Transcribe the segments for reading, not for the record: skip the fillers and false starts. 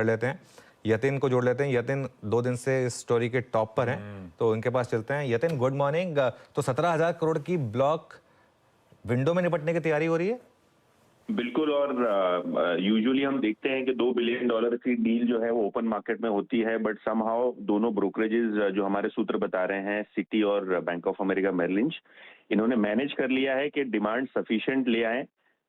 कर लेते हैं, यतिन को जोड़ लेते हैं। यतिन 2 दिन से इस स्टोरी के टॉप पर हैं, तो उनके पास चलते हैं। Yatin, good morning. तो 17,000 करोड़ की ब्लॉक विंडो में निपटने की तैयारी हो रही है? बिल्कुल। और यूजुअली हम देखते हैं कि $2 बिलियन की डील जो है वो ओपन मार्केट में होती है, बट समहाउ दोनों ब्रोकरेजेस जो हमारे सूत्र बता रहे हैं, सिटी और bank of America Merrill Lynch, इन्होंने मैनेज कर लिया है कि डिमांड सफिशिएंट ले आए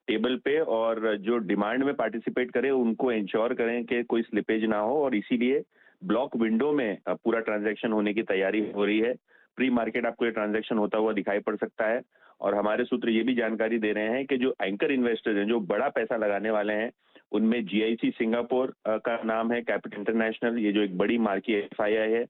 टेबल पे, और जो डिमांड में पार्टिसिपेट करें उनको इंश्योर करें कि कोई स्लिपेज ना हो, और इसीलिए ब्लॉक विंडो में पूरा ट्रांजैक्शन होने की तैयारी हो रही है। प्री मार्केट आपको ये ट्रांजैक्शन होता हुआ दिखाई पड़ सकता है। और हमारे सूत्र ये भी जानकारी दे रहे हैं कि जो एंकर इन्वेस्टर्स हैं, जो बड़ा पैसा लगाने वाले हैं, उनमें जीआईसी सिंगापुर का नाम है, कैपिटल इंटरनेशनल, ये जो एक बड़ी मार्की एफआईआई है,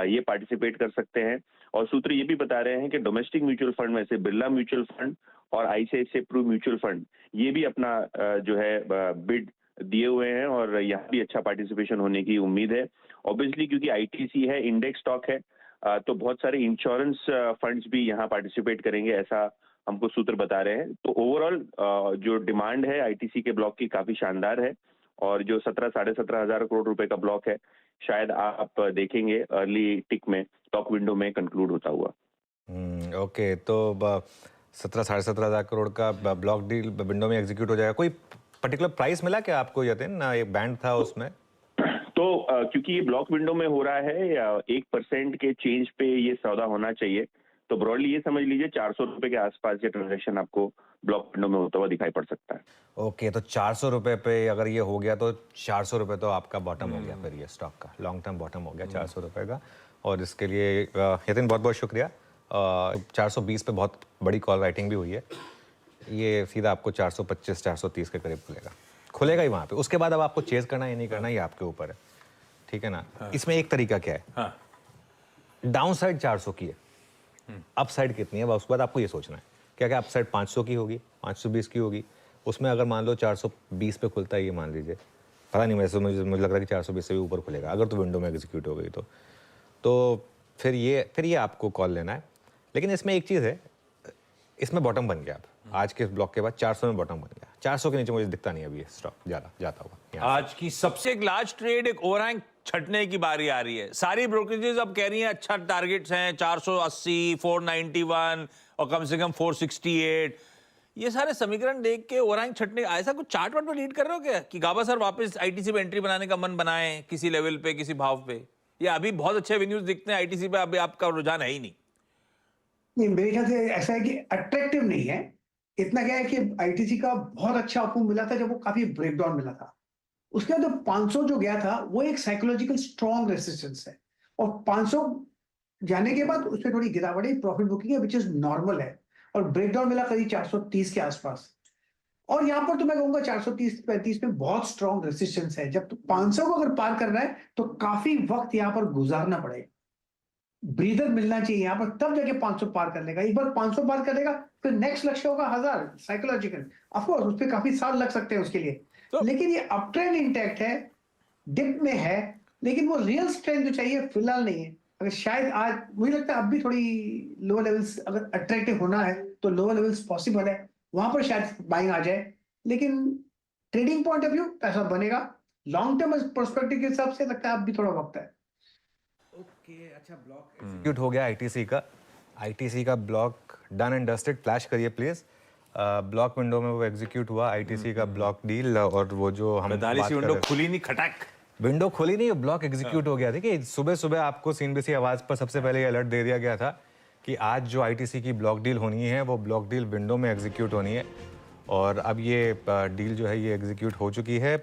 ये पार्टिसिपेट कर सकते हैं। और सूत्र ये भी बता रहे हैं कि डोमेस्टिक म्यूचुअल फंड में से बिरला म्यूचुअल फंड और आईसीआईसीआई प्रू म्यूचुअल फंड ये भी अपना जो है बिड दिए हुए हैं, और यहाँ भी अच्छा पार्टिसिपेशन होने की उम्मीद है। ऑब्वियसली क्योंकि आईटीसी है, इंडेक्स स्टॉक है, तो बहुत सारे इंश्योरेंस फंड्स भी यहाँ पार्टिसिपेट करेंगे, ऐसा हमको सूत्र बता रहे हैं। तो ओवरऑल जो डिमांड है आईटीसी के ब्लॉक की काफी शानदार है, और जो 17,500 करोड़ रुपए का ब्लॉक है, शायद आप देखेंगे अर्ली टिक में, टॉप विंडो में कंक्लूड होता हुआ। ओके, तो 17,500 करोड़ का ब्लॉक डील विंडो में एग्जीक्यूट हो जाएगा। कोई पर्टिकुलर प्राइस मिला क्या आपको यतिन? एक बैंड था उसमें? तो क्योंकि ये ब्लॉक विंडो में हो रहा है, 1% के चेंज पे ये सौदा होना चाहिए, तो ब्रॉडली ये समझ लीजिए 400 रुपए के आसपास ये ट्रांजैक्शन आपको ब्लॉक विंडो में होता हुआ दिखाई पड़ सकता है। ओके, तो 400 रुपए पे अगर ये हो गया तो 400 रुपए तो आपका बॉटम हो गया, फिर ये स्टॉक का लॉन्ग टर्म बॉटम हो गया 400 रुपए का। और इसके लिए यतिन बहुत बहुत शुक्रिया। 420 पे बहुत बड़ी कॉल राइटिंग भी हुई है, ये सीधा आपको 425 430 के करीब खुलेगा ही वहाँ पे। उसके बाद अब आपको चेज करना या नहीं करना ये आपके ऊपर है, ठीक है ना। इसमें एक तरीका क्या है, डाउन साइड 400 की है, अप साइड कितनी है, उसके बाद आपको ये सोचना है क्या क्या अप साइड 500 की होगी, 520 की होगी। उसमें अगर मान लो 420 पे खुलता है, ये मान लीजिए, पता नहीं, वैसे मुझे लग रहा है कि 420 से भी ऊपर खुलेगा अगर तो विंडो में एग्जीक्यूट हो गई तो फिर ये आपको कॉल लेना है। लेकिन इसमें एक चीज़ है, इसमें बॉटम बन गया। अब आज के ब्लॉक के बाद 400 में बॉटम बन गया, 400 के नीचे मुझे दिखता नहीं अभी ये स्टॉक जाता हुआ। आज की सबसे एक लार्ज ट्रेड, एक ओवरहैंग छटने की बारी आ रही है। सारी ब्रोकरेजेस अब कह रही हैं अच्छा टारगेट्स हैं 480, 491 और कम से कम 468। ये सारे समीकरण देख के ओवरहैंग छटने, ऐसा कुछ चार्ट वार्ट पे लीड कर रहे हो क्या कि गाबा सर वापस आईटीसी पे एंट्री बनाने का मन बनाए किसी लेवल पे, किसी भाव पे? या अभी बहुत अच्छे वेन्यूज दिखते हैं आईटीसी पे, अभी आपका रुझान है ही नहीं? नहीं, मेरे ख्याल से ऐसा है कि अट्रैक्टिव नहीं है। इतना क्या है कि आईटीसी का बहुत अच्छा अपूर्व मिला था जब वो काफी ब्रेकडाउन मिला था। उसके बाद 500 जो गया था वो एक साइकोलॉजिकल स्ट्रॉन्ग रेसिस्टेंस है, और 500 जाने के बाद उसमें थोड़ी गिरावट है, प्रॉफिट बुकिंग है, विच इज नॉर्मल है, और ब्रेकडाउन मिला करीब 430 के आसपास। और यहाँ पर तो मैं कहूंगा 430-35 में बहुत स्ट्रॉन्ग रेसिस्टेंस है। जब 500 को अगर पार करना है तो काफी वक्त यहाँ पर गुजारना पड़ेगा, ब्रीदर मिलना चाहिए यहाँ पर, तब जाके 500 पार कर लेगा। एक बार 500 पार कर लेगा फिर नेक्स्ट लक्ष्य होगा 1000 साइकोलॉजिकल। ऑफ कोर्स उस पर काफी साल लग सकते हैं उसके लिए, लेकिन ये अप ट्रेंड इंटैक्ट है, डिप में है, लेकिन वो रियल स्ट्रेंथ जो चाहिए फिलहाल नहीं है। अगर शायद आज मुझे लगता है अब भी थोड़ी लोअर लेवल्स अगर अट्रैक्टिव होना है तो लोअर लेवल्स पॉसिबल है, वहां पर शायद बाइंग आ जाए। लेकिन ट्रेडिंग पॉइंट ऑफ व्यू पैसा बनेगा, लॉन्ग टर्म पर्सपेक्टिव के हिसाब से लगता है अब भी थोड़ा वक्त है। ओके, अच्छा, ब्लॉक एग्जीक्यूट हो गया आईटीसी का block done and dusted. Flash करिए प्लीज, ब्लॉक विंडो में वो एग्जीक्यूट हुआ आईटीसी का ब्लॉक डील। और वो जो हम विंडो खुली नहीं, खटक विंडो खोली नहीं, ब्लॉक एग्जीक्यूट हो गया। देखिए सुबह सुबह आपको सीएनबीसी आवाज पर सबसे पहले अलर्ट दे दिया गया था कि आज जो आईटीसी की ब्लॉक डील होनी है वो ब्लॉक डील विंडो में एग्जीक्यूट होनी है, और अब ये डील जो है ये एग्जीक्यूट हो चुकी है।